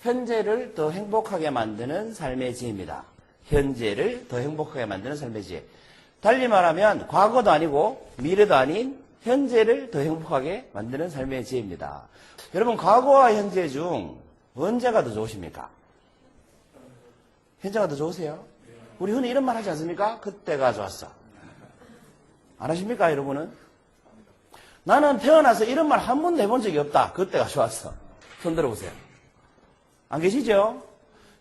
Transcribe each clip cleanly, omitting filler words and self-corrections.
현재를 더 행복하게 만드는 삶의 지혜입니다. 현재를 더 행복하게 만드는 삶의 지혜. 달리 말하면 과거도 아니고 미래도 아닌 현재를 더 행복하게 만드는 삶의 지혜입니다. 여러분, 과거와 현재 중 언제가 더 좋으십니까? 현재가 더 좋으세요? 우리 흔히 이런 말 하지 않습니까? 그때가 좋았어. 안 하십니까, 여러분은? 나는 태어나서 이런 말 한 번도 해본 적이 없다. 그때가 좋았어. 손 들어보세요. 안 계시죠?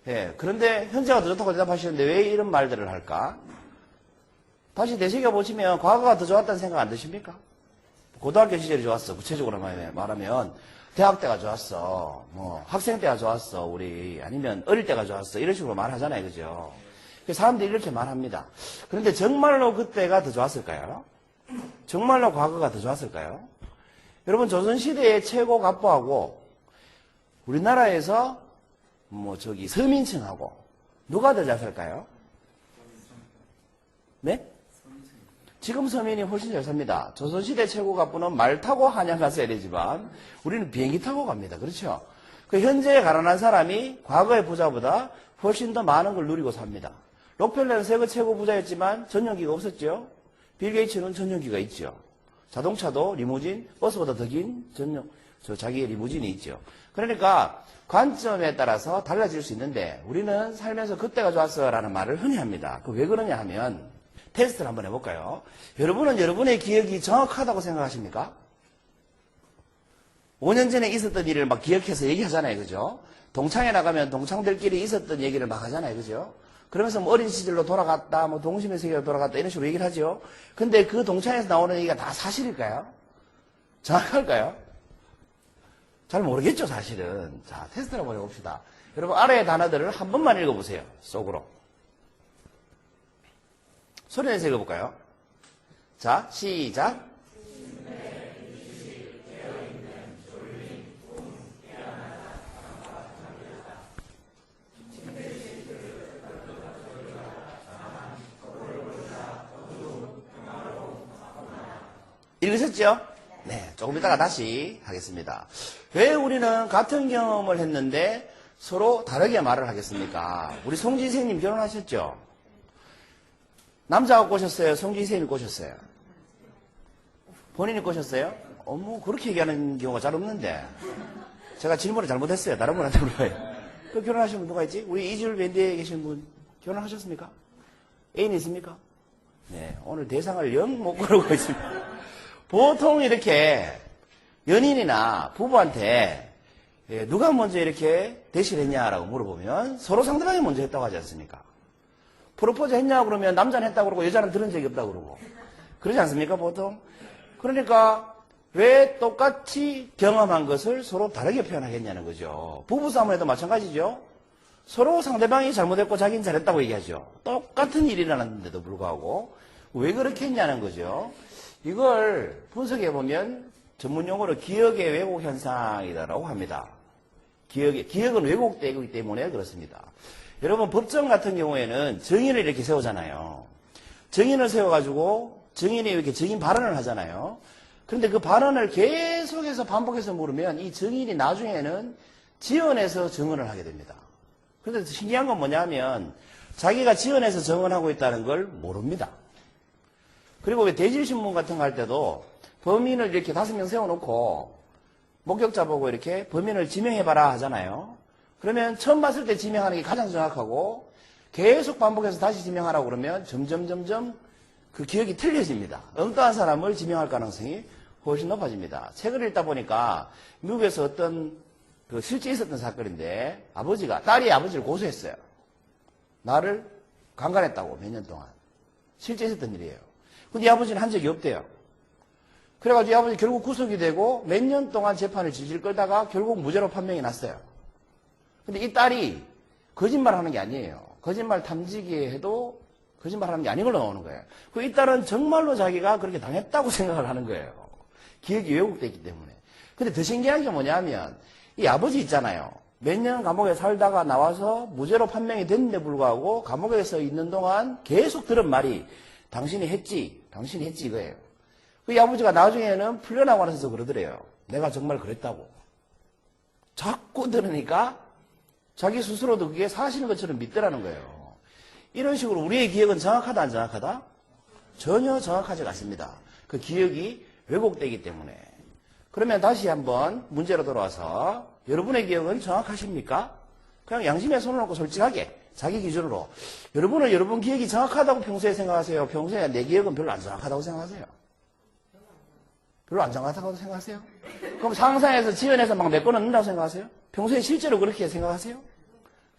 예. 그런데 현재가 더 좋다고 대답하시는데 왜 이런 말들을 할까? 다시 되새겨보시면 과거가 더 좋았다는 생각 안 드십니까? 고등학교 시절이 좋았어. 구체적으로 말하면 대학 때가 좋았어. 뭐 학생 때가 좋았어. 우리 아니면 어릴 때가 좋았어. 이런 식으로 말하잖아요. 그죠? 사람들이 이렇게 말합니다. 그런데 정말로 그때가 더 좋았을까요? 정말로 과거가 더 좋았을까요? 여러분, 조선시대의 최고 갑부하고 우리나라에서 서민층하고 누가 더 잘 살까요? 네? 지금 서민이 훨씬 잘 삽니다. 조선시대 최고 갑부는 말 타고 한양 갔어야 되지만 우리는 비행기 타고 갑니다. 그렇죠? 그 현재에 가난한 사람이 과거의 부자보다 훨씬 더 많은 걸 누리고 삽니다. 록펠러는 세계 최고 부자였지만 전용기가 없었죠. 빌 게이츠는 전용기가 있죠. 자동차도 리무진, 버스보다 더 긴 자기의 리무진이 있죠. 그러니까 관점에 따라서 달라질 수 있는데 우리는 살면서 그때가 좋았어 라는 말을 흔히 합니다. 그 왜 그러냐 하면 테스트를 한번 해볼까요? 여러분은 여러분의 기억이 정확하다고 생각하십니까? 5년 전에 있었던 일을 막 기억해서 얘기하잖아요. 그죠? 동창회 나가면 동창들끼리 있었던 얘기를 막 하잖아요. 그죠? 그러면서 뭐 어린 시절로 돌아갔다, 뭐 동심의 세계로 돌아갔다 이런 식으로 얘기를 하죠. 근데 그 동창회에서 나오는 얘기가 다 사실일까요? 정확할까요? 잘 모르겠죠, 사실은. 자, 테스트를 한번 해봅시다. 여러분, 아래의 단어들을 한 번만 읽어보세요. 속으로. 소리 내서 읽어볼까요? 자, 시작. 읽으셨죠? 네, 조금 이따가 다시 하겠습니다. 왜 우리는 같은 경험을 했는데 서로 다르게 말을 하겠습니까? 우리 송지 선생님 결혼하셨죠? 남자가 꼬셨어요? 송지 선생님이 꼬셨어요? 본인이 꼬셨어요? 그렇게 얘기하는 경우가 잘 없는데. 제가 질문을 잘못했어요. 다른 분한테 물어봐요. 그 결혼하신 분 누가 있지? 우리 이주일 밴드에 계신 분 결혼하셨습니까? 애인 있습니까? 네, 오늘 대상을 영 못 고르고 있습니다. 보통 이렇게 연인이나 부부한테 누가 먼저 이렇게 대시를 했냐라고 물어보면 서로 상대방이 먼저 했다고 하지 않습니까? 프로포즈 했냐고 그러면 남자는 했다고 그러고 여자는 들은 적이 없다고 그러고 그러지 않습니까 보통? 그러니까 왜 똑같이 경험한 것을 서로 다르게 표현하겠냐는 거죠. 부부싸움에도 마찬가지죠. 서로 상대방이 잘못했고 자기는 잘했다고 얘기하죠. 똑같은 일이 일어났는데도 불구하고 왜 그렇게 했냐는 거죠. 이걸 분석해보면 전문용어로 기억의 왜곡 현상이라고 합니다. 기억은 왜곡되기 때문에 그렇습니다. 여러분, 법정 같은 경우에는 증인을 이렇게 세우잖아요. 증인을 세워가지고 증인이 이렇게 증인 발언을 하잖아요. 그런데 그 발언을 계속해서 반복해서 물으면 이 증인이 나중에는 지어내서 증언을 하게 됩니다. 그런데 신기한 건 뭐냐면 자기가 지어내서 증언하고 있다는 걸 모릅니다. 그리고 왜 대질신문 같은 거 할 때도 범인을 이렇게 5명 세워놓고 목격자 보고 이렇게 범인을 지명해봐라 하잖아요. 그러면 처음 봤을 때 지명하는 게 가장 정확하고 계속 반복해서 다시 지명하라고 그러면 점점 그 기억이 틀려집니다. 엉뚱한 사람을 지명할 가능성이 훨씬 높아집니다. 책을 읽다 보니까 미국에서 어떤 실제 있었던 사건인데 딸이 아버지를 고소했어요. 나를 강간했다고 몇 년 동안. 실제 있었던 일이에요. 근데 이 아버지는 한 적이 없대요. 그래가지고 이 아버지 결국 구속이 되고 몇 년 동안 재판을 질질 끌다가 결국 무죄로 판명이 났어요. 근데 이 딸이 거짓말하는 게 아니에요. 거짓말 탐지기에 해도 거짓말하는 게 아닌 걸로 나오는 거예요. 이 딸은 정말로 자기가 그렇게 당했다고 생각을 하는 거예요. 기억이 왜곡됐기 때문에. 근데 더 신기한 게 뭐냐면 이 아버지 있잖아요. 몇 년 감옥에 살다가 나와서 무죄로 판명이 됐는데 불구하고 감옥에서 있는 동안 계속 들은 말이 당신이 했지 이거예요. 이 아버지가 나중에는 풀려나고 나서 그러더래요. 내가 정말 그랬다고. 자꾸 들으니까 자기 스스로도 그게 사실인 것처럼 믿더라는 거예요. 이런 식으로 우리의 기억은 정확하다, 안 정확하다? 전혀 정확하지 않습니다. 그 기억이 왜곡되기 때문에. 그러면 다시 한번 문제로 돌아와서 여러분의 기억은 정확하십니까? 그냥 양심에 손을 놓고 솔직하게 자기 기준으로 여러분은 여러분 기억이 정확하다고 평소에 생각하세요? 평소에 내 기억은 별로 안 정확하다고 생각하세요? 별로 안 정확하다고 생각하세요? 그럼 상상해서 지연해서 막 메꿔넣는다고 생각하세요? 평소에 실제로 그렇게 생각하세요?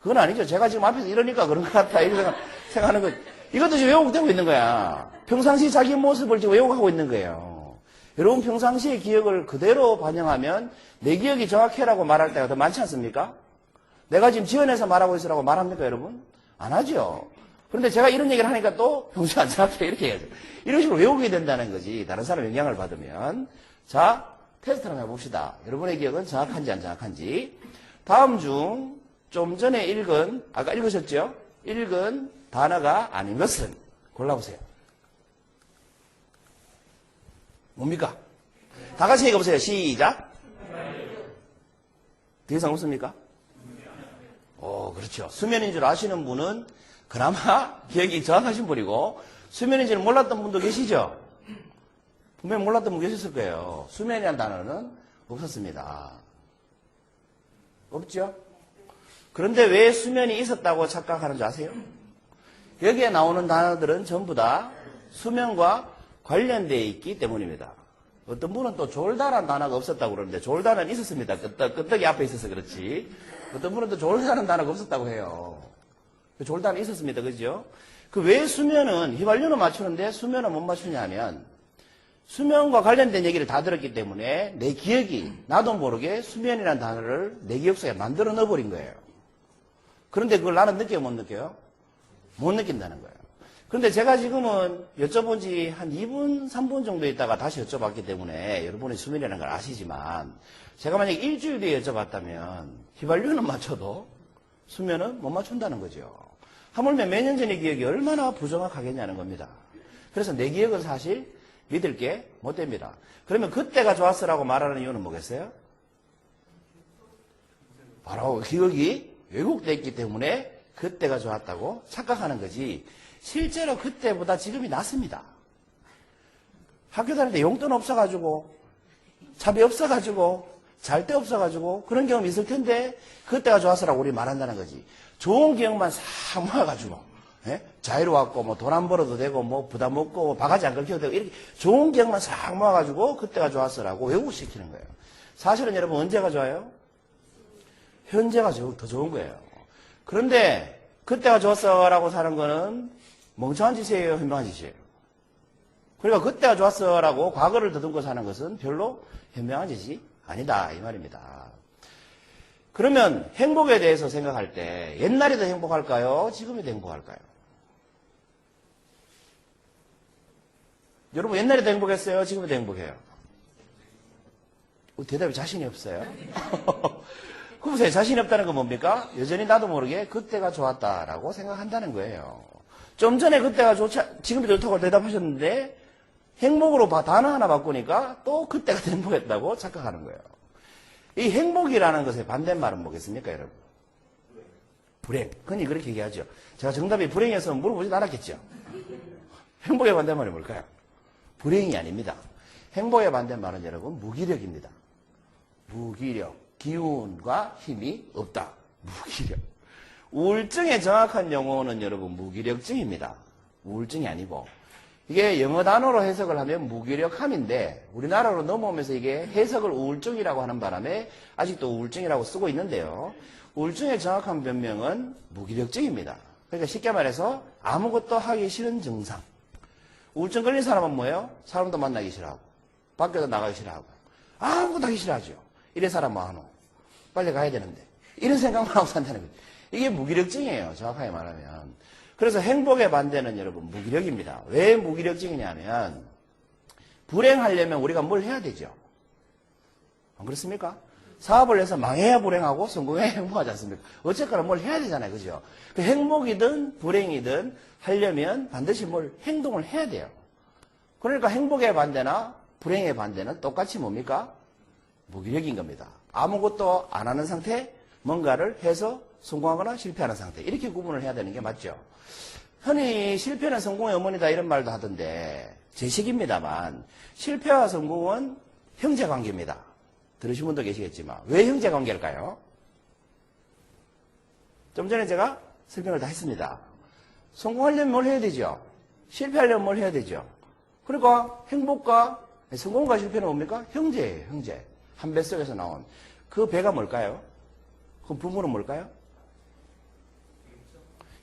그건 아니죠. 제가 지금 앞에서 이러니까 그런 것 같다 이렇게 생각하는 거. 이것도 지금 왜곡되고 있는 거야. 평상시 자기 모습을 지금 왜곡하고 있는 거예요. 여러분 평상시의 기억을 그대로 반영하면 내 기억이 정확해라고 말할 때가 더 많지 않습니까? 내가 지금 지어내서 말하고 있으라고 말합니까 여러분? 안 하죠. 그런데 제가 이런 얘기를 하니까 또 평소에 안 정확해 이렇게 해야죠. 이런 식으로 외우게 된다는 거지. 다른 사람 영향을 받으면. 자, 테스트를 한번 해봅시다. 여러분의 기억은 정확한지 안 정확한지. 다음 중 좀 전에 읽은, 아까 읽으셨죠? 읽은 단어가 아닌 것은 골라보세요. 뭡니까? 다 같이 읽어보세요. 시작. 더 이상 없습니까? 그렇죠. 수면인 줄 아시는 분은 그나마 기억이 정확하신 분이고, 수면인 줄 몰랐던 분도 계시죠? 분명히 몰랐던 분 계셨을 거예요. 수면이라는 단어는 없었습니다. 없죠? 그런데 왜 수면이 있었다고 착각하는 줄 아세요? 여기에 나오는 단어들은 전부 다 수면과 관련되어 있기 때문입니다. 어떤 분은 또 졸다라는 단어가 없었다고 그러는데 졸다는 있었습니다. 끄떡이 앞에 있어서 그렇지. 어떤 분은 또 졸다는 단어가 없었다고 해요. 졸다는 있었습니다. 그죠? 그 왜 수면은 휘발유는 맞추는데 수면은 못 맞추냐면 수면과 관련된 얘기를 다 들었기 때문에 내 기억이 나도 모르게 수면이라는 단어를 내 기억 속에 만들어 넣어버린 거예요. 그런데 그걸 나는 느껴요? 못 느껴요? 못 느낀다는 거예요. 그런데 제가 지금은 여쭤본 지 한 2분, 3분 정도 있다가 다시 여쭤봤기 때문에 여러분이 수면이라는 걸 아시지만 제가 만약에 일주일 뒤에 여쭤봤다면 휘발유는 맞춰도 수면은 못 맞춘다는 거죠. 하물며 몇 년 전의 기억이 얼마나 부정확하겠냐는 겁니다. 그래서 내 기억은 사실 믿을 게 못 됩니다. 그러면 그때가 좋았어라고 말하는 이유는 뭐겠어요? 바로 기억이 왜곡됐기 때문에 그때가 좋았다고 착각하는 거지 실제로 그때보다 지금이 낫습니다. 학교 다닐 때 용돈 없어가지고 차비 없어가지고 잘 데 없어가지고 그런 경험이 있을 텐데 그때가 좋았어라고 우리 말한다는 거지. 좋은 기억만 싹 모아가지고 자유로웠고 뭐 돈 안 벌어도 되고 뭐 부담 없고 바가지 안 긁혀도 되고 이렇게 좋은 기억만 싹 모아가지고 그때가 좋았어라고 왜곡시키는 거예요. 사실은 여러분 언제가 좋아요? 현재가 더 좋은 거예요. 그런데 그때가 좋았어라고 사는 거는 멍청한 짓이에요? 현명한 짓이에요? 그러니까 그때가 좋았어라고 과거를 더듬고 사는 것은 별로 현명한 짓이 아니다 이 말입니다. 그러면 행복에 대해서 생각할 때 옛날이 더 행복할까요? 지금이 더 행복할까요? 여러분 옛날이 더 행복했어요? 지금이 더 행복해요? 대답이 자신이 없어요. 그보세요. 자신이 없다는 건 뭡니까? 여전히 나도 모르게 그때가 좋았다라고 생각한다는 거예요. 좀 전에 그때가 지금이 좋다고 대답하셨는데 행복으로 단어 하나 바꾸니까 또 그때가 더 행복했다고 착각하는 거예요. 이 행복이라는 것의 반대말은 뭐겠습니까, 여러분? 불행. 흔히 그렇게 얘기하죠. 제가 정답이 불행이었으면 물어보지도 않았겠죠. 행복의 반대말이 뭘까요? 불행이 아닙니다. 행복의 반대말은 여러분 무기력입니다. 무기력. 기운과 힘이 없다. 무기력. 우울증의 정확한 용어는 여러분 무기력증입니다. 우울증이 아니고 이게 영어 단어로 해석을 하면 무기력함인데 우리나라로 넘어오면서 이게 해석을 우울증이라고 하는 바람에 아직도 우울증이라고 쓰고 있는데요. 우울증의 정확한 변명은 무기력증입니다. 그러니까 쉽게 말해서 아무것도 하기 싫은 증상. 우울증 걸린 사람은 뭐예요? 사람도 만나기 싫어하고 밖에도 나가기 싫어하고 아무것도 하기 싫어하죠. 이런 사람 뭐하노? 빨리 가야 되는데 이런 생각만 하고 산다는 거죠. 이게 무기력증이에요. 정확하게 말하면. 그래서 행복의 반대는 여러분 무기력입니다. 왜 무기력증이냐면 불행하려면 우리가 뭘 해야 되죠? 안 그렇습니까? 사업을 해서 망해야 불행하고 성공해야 행복하지 않습니까? 어쨌거나 뭘 해야 되잖아요. 그죠? 그 행복이든 불행이든 하려면 반드시 뭘 행동을 해야 돼요. 그러니까 행복의 반대나 불행의 반대는 똑같이 뭡니까? 무기력인 겁니다. 아무것도 안 하는 상태, 뭔가를 해서 성공하거나 실패하는 상태. 이렇게 구분을 해야 되는 게 맞죠. 흔히 실패는 성공의 어머니다 이런 말도 하던데 제식입니다만 실패와 성공은 형제관계입니다. 들으신 분도 계시겠지만 왜 형제관계일까요? 좀 전에 제가 설명을 다 했습니다. 성공하려면 뭘 해야 되죠? 실패하려면 뭘 해야 되죠? 그러니까 행복과 성공과 실패는 뭡니까? 형제예요. 형제. 한 배 속에서 나온 그 배가 뭘까요? 그 부모는 뭘까요?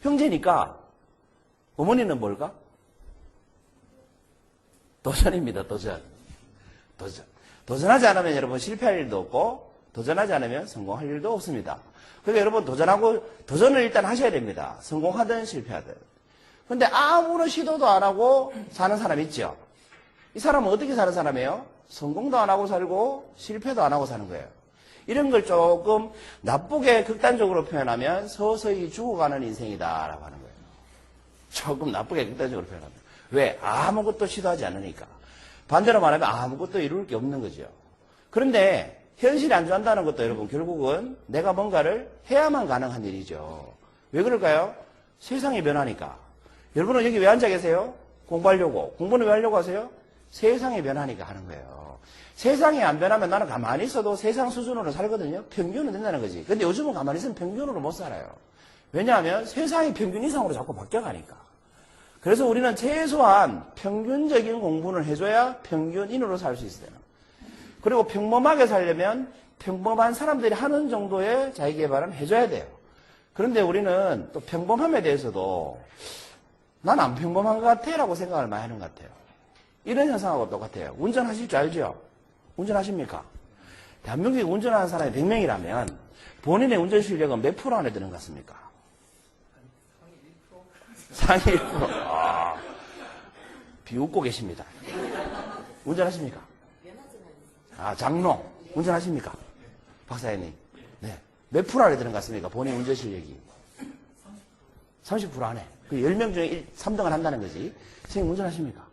형제니까 어머니는 뭘까? 도전입니다. 도전. 도전하지 않으면 여러분 실패할 일도 없고 도전하지 않으면 성공할 일도 없습니다. 그러니까 여러분 도전을 일단 하셔야 됩니다. 성공하든 실패하든. 근데 아무런 시도도 안 하고 사는 사람 있죠? 이 사람은 어떻게 사는 사람이에요? 성공도 안 하고 살고 실패도 안 하고 사는 거예요. 이런 걸 조금 나쁘게 극단적으로 표현하면 서서히 죽어가는 인생이다라고 하는 거예요. 조금 나쁘게 극단적으로 표현하면. 왜? 아무것도 시도하지 않으니까. 반대로 말하면 아무것도 이룰 게 없는 거죠. 그런데 현실이 안 좋아한다는 것도 여러분 결국은 내가 뭔가를 해야만 가능한 일이죠. 왜 그럴까요? 세상이 변하니까. 여러분은 여기 왜 앉아 계세요? 공부하려고. 공부는 왜 하려고 하세요? 세상이 변하니까 하는 거예요. 세상이 안 변하면 나는 가만히 있어도 세상 수준으로 살거든요. 평균은 된다는 거지. 근데 요즘은 가만히 있으면 평균으로 못 살아요. 왜냐하면 세상이 평균 이상으로 자꾸 바뀌어가니까. 그래서 우리는 최소한 평균적인 공부는 해줘야 평균인으로 살 수 있어요. 그리고 평범하게 살려면 평범한 사람들이 하는 정도의 자기개발은 해줘야 돼요. 그런데 우리는 또 평범함에 대해서도 난 안 평범한 것 같아 라고 생각을 많이 하는 것 같아요. 이런 현상하고 똑같아요. 운전하실 줄 알죠? 운전하십니까? 대한민국에 운전하는 사람이 100명이라면 본인의 운전 실력은 몇 프로 안에 드는 것 같습니까? 상위 1%. 비웃고 계십니다. 운전하십니까? 장롱. 운전하십니까? 박사님. 네. 몇 프로 안에 드는 것 같습니까? 본인 운전 실력이. 30% 안에. 그 10명 중에 3등을 한다는 거지. 선생님 운전하십니까?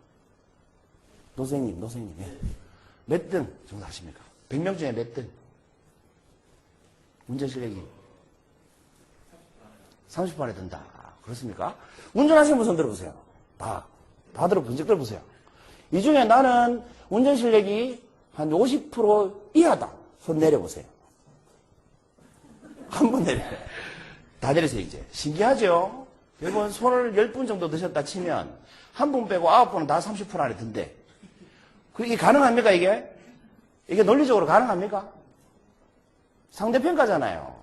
노선생님. 예. 몇 등 정도 하십니까? 100명 중에 몇 등? 운전 실력이 30% 안에 든다. 그렇습니까? 운전하시는 분 손 들어보세요. 다 들어본 적 들어보세요. 이 중에 나는 운전 실력이 한 50% 이하다. 손 내려보세요. 한 번 내려. 다 내리세요, 이제. 신기하죠? 여러분, 손을 10분 정도 드셨다 치면, 한 분 빼고 9분은 다 30% 안에 든대. 이게 가능합니까, 이게? 이게 논리적으로 가능합니까? 상대평가잖아요.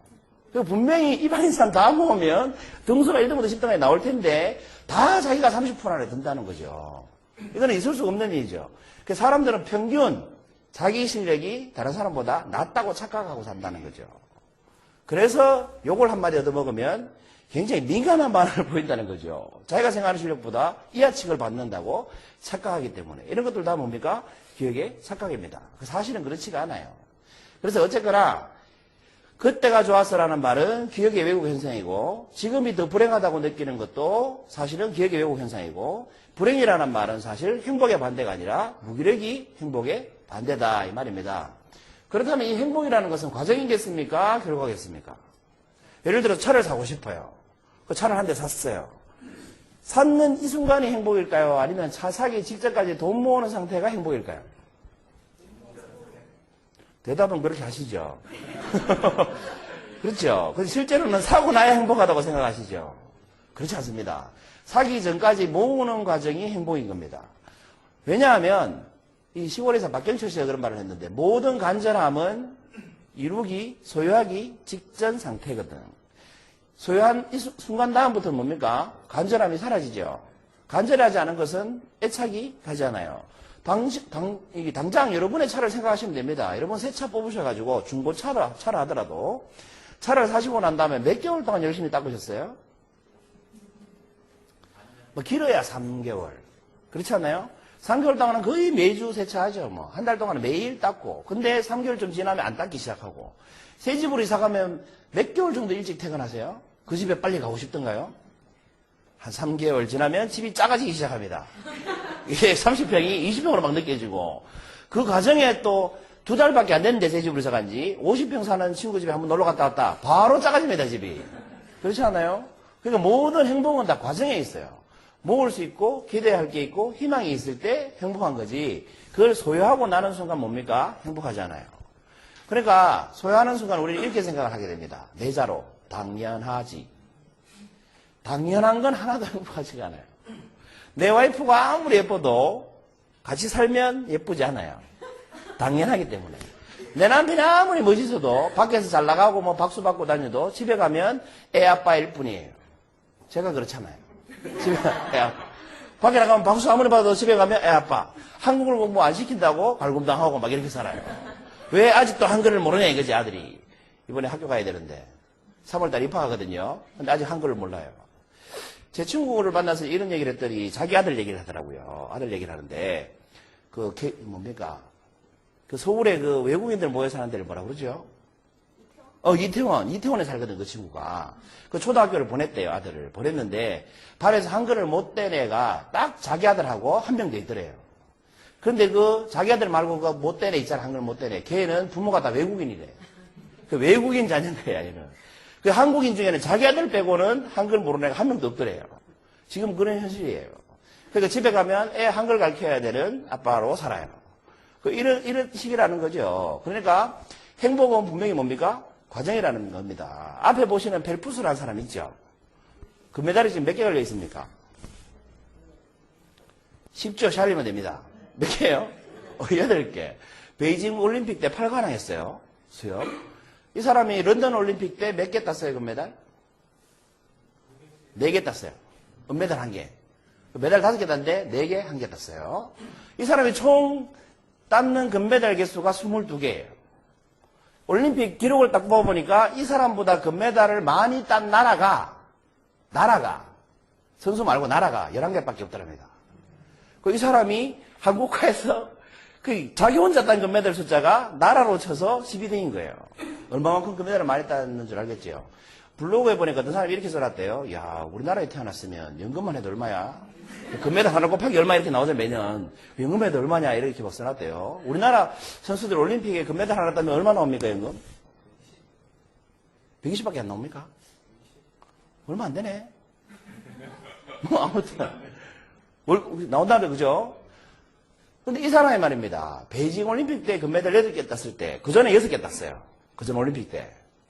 분명히 일반인 사람 다 모으면 등수가 1등부터 10등까지 나올 텐데, 다 자기가 30% 안에 든다는 거죠. 이거는 있을 수가 없는 일이죠. 사람들은 평균, 자기 실력이 다른 사람보다 낫다고 착각하고 산다는 거죠. 그래서 욕을 한마디 얻어먹으면 굉장히 민감한 반응을 보인다는 거죠. 자기가 생각하는 실력보다 이하칭을 받는다고 착각하기 때문에. 이런 것들 다 뭡니까? 기억의 착각입니다. 사실은 그렇지가 않아요. 그래서 어쨌거나 그때가 좋았어라는 말은 기억의 왜곡 현상이고 지금이 더 불행하다고 느끼는 것도 사실은 기억의 왜곡 현상이고 불행이라는 말은 사실 행복의 반대가 아니라 무기력이 행복의 반대다 이 말입니다. 그렇다면 이 행복이라는 것은 과정이겠습니까? 결과겠습니까? 예를 들어 차를 사고 싶어요. 그 차를 한 대 샀어요. 샀는 이 순간이 행복일까요? 아니면 차 사기 직전까지 돈 모으는 상태가 행복일까요? 대답은 그렇게 하시죠. 그렇죠. 근데 실제로는 사고 나야 행복하다고 생각하시죠. 그렇지 않습니다. 사기 전까지 모으는 과정이 행복인 겁니다. 왜냐하면 이 시골에서 박경철 씨가 그런 말을 했는데 모든 간절함은 이루기, 소유하기 직전 상태거든. 소유한 이 순간 다음부터는 뭡니까? 간절함이 사라지죠. 간절하지 않은 것은 애착이 가지 않아요. 당장 여러분의 차를 생각하시면 됩니다. 여러분 새 차 뽑으셔가지고 중고차를 하더라도 차를 사시고 난 다음에 몇 개월 동안 열심히 닦으셨어요? 뭐 길어야 3개월. 그렇지 않나요? 3개월 동안은 거의 매주 세차하죠. 뭐 한 달 동안은 매일 닦고. 근데 3개월 좀 지나면 안 닦기 시작하고. 새 집으로 이사 가면 몇 개월 정도 일찍 퇴근하세요? 그 집에 빨리 가고 싶던가요? 한 3개월 지나면 집이 작아지기 시작합니다. 이게 30평이 20평으로 막 느껴지고 그 과정에 또 2달밖에 안 됐는데 새 집으로 이사 간지 50평 사는 친구 집에 한번 놀러 갔다 왔다. 바로 작아집니다, 집이. 그렇지 않아요? 그러니까 모든 행복은 다 과정에 있어요. 모을 수 있고 기대할 게 있고 희망이 있을 때 행복한 거지. 그걸 소유하고 나는 순간 뭡니까? 행복하지 않아요. 그러니까 소유하는 순간 우리는 이렇게 생각을 하게 됩니다. 내자로 당연하지. 당연한 건 하나도 행복하지가 않아요. 내 와이프가 아무리 예뻐도 같이 살면 예쁘지 않아요. 당연하기 때문에. 내 남편이 아무리 멋있어도 밖에서 잘 나가고 뭐 박수 받고 다녀도 집에 가면 애 아빠일 뿐이에요. 제가 그렇잖아요. 집에 애 아빠. 밖에 나가면 박수 아무리 받아도 집에 가면 애 아빠. 한국을 공부 안 시킨다고 갈굼당하고 막 이렇게 살아요. 왜 아직도 한글을 모르냐 이거지, 아들이. 이번에 학교 가야 되는데 3월달 입학하거든요. 근데 아직 한글을 몰라요. 제 친구를 만나서 이런 얘기를 했더니 자기 아들 얘기를 하더라고요. 아들 얘기를 하는데 뭡니까? 그 서울에 그 외국인들 모여 사는 데를 뭐라 그러죠? 이태원에 살거든, 그 친구가. 그 초등학교를 보냈대요, 아들을. 보냈는데, 반에서 한글을 못 된 애가 딱 자기 아들하고 한 명 더 있더래요. 그런데 그 자기 아들 말고 그 못 된 애 있잖아, 한글 못 된 애. 걔는 부모가 다 외국인이래. 그 외국인 자녀인 거야, 얘는. 그 한국인 중에는 자기 아들 빼고는 한글 모르는 애가 한 명도 없더래요. 지금 그런 현실이에요. 그러니까 집에 가면 애 한글 가르쳐야 되는 아빠로 살아요. 이런 식이라는 거죠. 그러니까 행복은 분명히 뭡니까? 과정이라는 겁니다. 앞에 보시는 펠푸스라는 사람 있죠? 금메달이 지금 몇 개 걸려 있습니까? 10조 샬리면 됩니다. 몇 개요? 8개. 베이징 올림픽 때 8관왕 했어요. 수영. 이 사람이 런던 올림픽 때 몇 개 땄어요, 금메달? 4개 땄어요. 은메달 1개. 메달 5개 땄는데 4개, 1개 땄어요. 이 사람이 총 땄는 금메달 개수가 22개예요. 올림픽 기록을 딱 뽑아보니까 이 사람보다 금메달을 많이 딴 나라가 선수 말고 나라가 11개밖에 없더랍니다. 이 사람이 한국화에서 자기 혼자 딴 금메달 숫자가 나라로 쳐서 12등인 거예요. 얼마만큼 금메달을 많이 땄는 줄 알겠죠? 블로그에 보니까 어떤 사람이 이렇게 써놨대요. 야, 우리나라에 태어났으면 연금만 해도 얼마야? 금메달 하나 곱하기 얼마 이렇게 나오죠, 매년. 연금해도 얼마냐 이렇게 막 써놨대요. 우리나라 선수들 올림픽에 금메달 하나 따면 얼마 나옵니까, 연금? 120밖에 안 나옵니까? 얼마 안 되네. 뭐 아무튼 나온다는데, 그죠? 근데 이 사람이 말입니다. 베이징 올림픽 때 금메달 8개 땄을 때, 그 전에 6개 땄어요. 그 전 올림픽 때.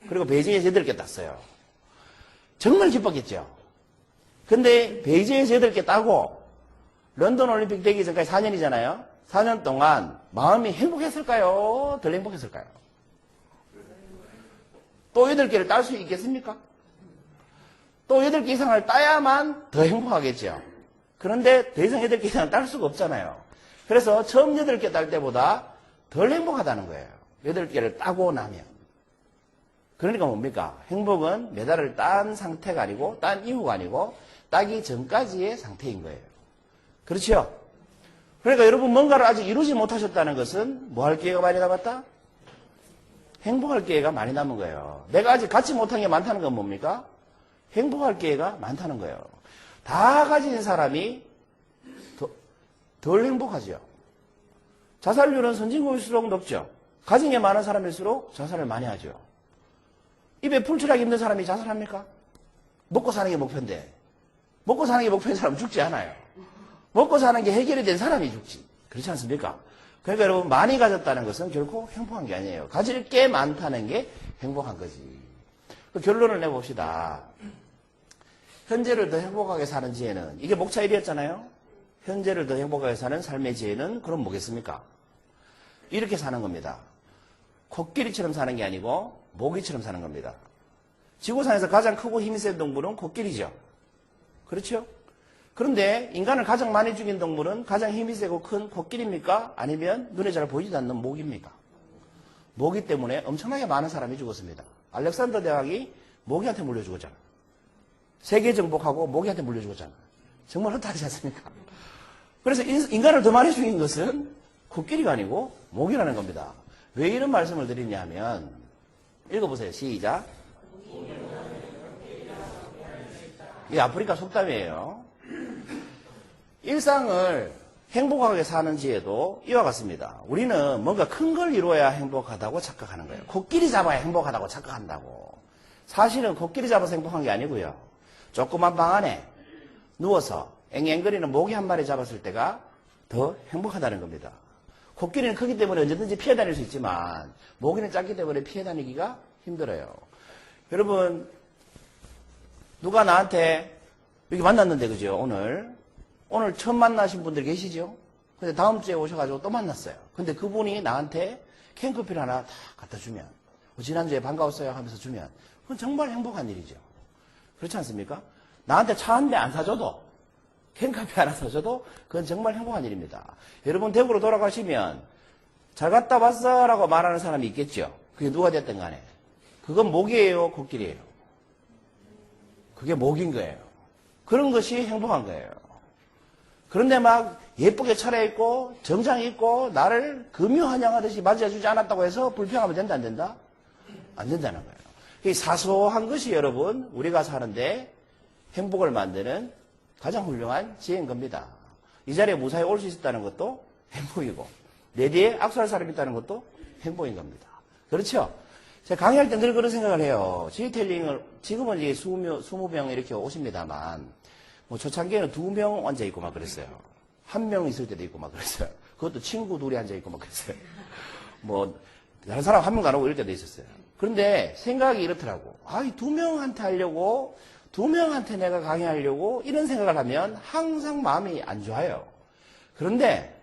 그리고 베이징에서 8개 땄어요. 정말 기뻤겠죠. 근데 베이징에서 8개 따고 런던 올림픽 되기 전까지 4년이잖아요. 4년 동안 마음이 행복했을까요? 덜 행복했을까요? 또 8개를 딸 수 있겠습니까? 또 8개 이상을 따야만 더 행복하겠죠. 그런데 더 이상 8개 이상을 딸 수가 없잖아요. 그래서 처음 8개 딸 때보다 덜 행복하다는 거예요. 8개를 따고 나면. 그러니까 뭡니까? 행복은 메달을 딴 상태가 아니고, 딴 이후가 아니고, 따기 전까지의 상태인 거예요. 그렇죠? 그러니까 여러분 뭔가를 아직 이루지 못하셨다는 것은 뭐 할 기회가 많이 남았다? 행복할 기회가 많이 남은 거예요. 내가 아직 갖지 못한 게 많다는 건 뭡니까? 행복할 기회가 많다는 거예요. 다 가진 사람이 덜 행복하죠. 자살률은 선진국일수록 높죠. 가진 게 많은 사람일수록 자살을 많이 하죠. 입에 풀칠하기 힘든 사람이 자살합니까? 먹고 사는 게 목표인데. 먹고 사는 게 목표인 사람은 죽지 않아요. 먹고 사는 게 해결이 된 사람이 죽지. 그렇지 않습니까? 그러니까 여러분, 많이 가졌다는 것은 결코 행복한 게 아니에요. 가질 게 많다는 게 행복한 거지. 그 결론을 내봅시다. 현재를 더 행복하게 사는 지혜는, 이게 목차 1이었잖아요. 현재를 더 행복하게 사는 삶의 지혜는 그럼 뭐겠습니까? 이렇게 사는 겁니다. 코끼리처럼 사는 게 아니고 모기처럼 사는 겁니다. 지구상에서 가장 크고 힘이 센 동물은 코끼리죠. 그렇죠? 그런데 인간을 가장 많이 죽인 동물은 가장 힘이 세고 큰 코끼리입니까? 아니면 눈에 잘 보이지도 않는 모기입니까? 모기 때문에 엄청나게 많은 사람이 죽었습니다. 알렉산더 대왕이 모기한테 물려 죽었잖아. 세계 정복하고 모기한테 물려 죽었잖아. 정말 허탈하지 않습니까? 그래서 인간을 더 많이 죽인 것은 코끼리가 아니고 모기라는 겁니다. 왜 이런 말씀을 드리냐면, 읽어보세요. 시작. 이게 아프리카 속담이에요. 일상을 행복하게 사는 지혜도 이와 같습니다. 우리는 뭔가 큰 걸 이루어야 행복하다고 착각하는 거예요. 코끼리 잡아야 행복하다고 착각한다고. 사실은 코끼리 잡아서 행복한 게 아니고요. 조그만 방 안에 누워서 앵앵거리는 모기 한 마리 잡았을 때가 더 행복하다는 겁니다. 코끼리는 크기 때문에 언제든지 피해 다닐 수 있지만 모기는 작기 때문에 피해 다니기가 힘들어요. 여러분, 누가 나한테 여기 만났는데, 그죠? 오늘 처음 만나신 분들 계시죠? 근데 다음 주에 오셔가지고 또 만났어요. 근데 그분이 나한테 캔커피를 하나 다 갖다 주면, 지난주에 반가웠어요 하면서 주면, 그건 정말 행복한 일이죠. 그렇지 않습니까? 나한테 차 한 대 안 사줘도, 캔커피 하나 사줘도, 그건 정말 행복한 일입니다. 여러분, 대구로 돌아가시면, 잘 갔다 왔어 라고 말하는 사람이 있겠죠? 그게 누가 됐든 간에. 그건 모기예요, 코끼리예요? 그게 모기인 거예요. 그런 것이 행복한 거예요. 그런데 막 예쁘게 차려입고 정장 입고 나를 금유환영하듯이 맞이해주지 않았다고 해서 불평하면 된다 안 된다? 안 된다는 거예요. 이 사소한 것이 여러분 우리가 사는데 행복을 만드는 가장 훌륭한 지혜인 겁니다. 이 자리에 무사히 올 수 있었다는 것도 행복이고 내 뒤에 악수할 사람이 있다는 것도 행복인 겁니다. 그렇죠? 제가 강의할 때 늘 그런 생각을 해요. 지휘텔링을 지금은 이제 20명 이렇게 오십니다만 뭐 초창기에는 2명 앉아있고 막 그랬어요. 1명 있을 때도 있고 막 그랬어요. 그것도 친구 둘이 앉아있고 막 그랬어요. 뭐, 다른 사람 1명 안 오고 이럴 때도 있었어요. 그런데 생각이 이렇더라고. 아, 이 2명한테 하려고, 2명한테 내가 강의하려고 이런 생각을 하면 항상 마음이 안 좋아요. 그런데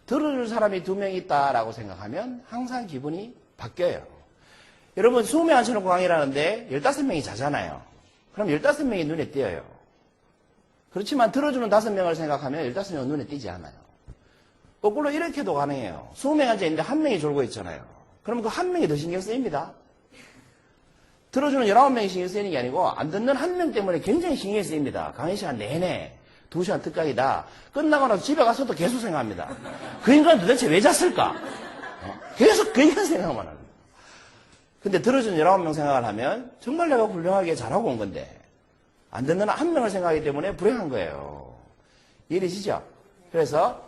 들어줄 사람이 2명 있다라고 생각하면 항상 기분이 바뀌어요. 여러분, 20명 앉혀놓고 강의를 하는데 15명이 자잖아요. 그럼 15명이 눈에 띄어요. 그렇지만 들어주는 5명을 생각하면 15명은 눈에 띄지 않아요. 거꾸로 이렇게도 가능해요. 20명 앉아있는데 1명이 졸고 있잖아요. 그럼 그 1명이 더 신경 쓰입니다. 들어주는 19명이 신경 쓰이는 게 아니고 안 듣는 1명 때문에 굉장히 신경이 쓰입니다. 강의 시간 내내 2시간 특강이다. 끝나고 나서 집에 가서도 계속 생각합니다. 그 인간은 도대체 왜 잤을까? 계속 그 인간 생각만 합니다. 근데 들어주는 19명 생각을 하면 정말 내가 훌륭하게 잘하고 온 건데 안 듣는 1명을 생각하기 때문에 불행한 거예요. 이해되시죠? 그래서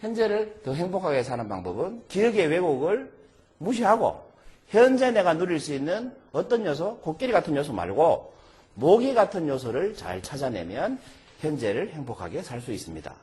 현재를 더 행복하게 사는 방법은 기억의 왜곡을 무시하고 현재 내가 누릴 수 있는 어떤 요소, 코끼리 같은 요소 말고 모기 같은 요소를 잘 찾아내면 현재를 행복하게 살 수 있습니다.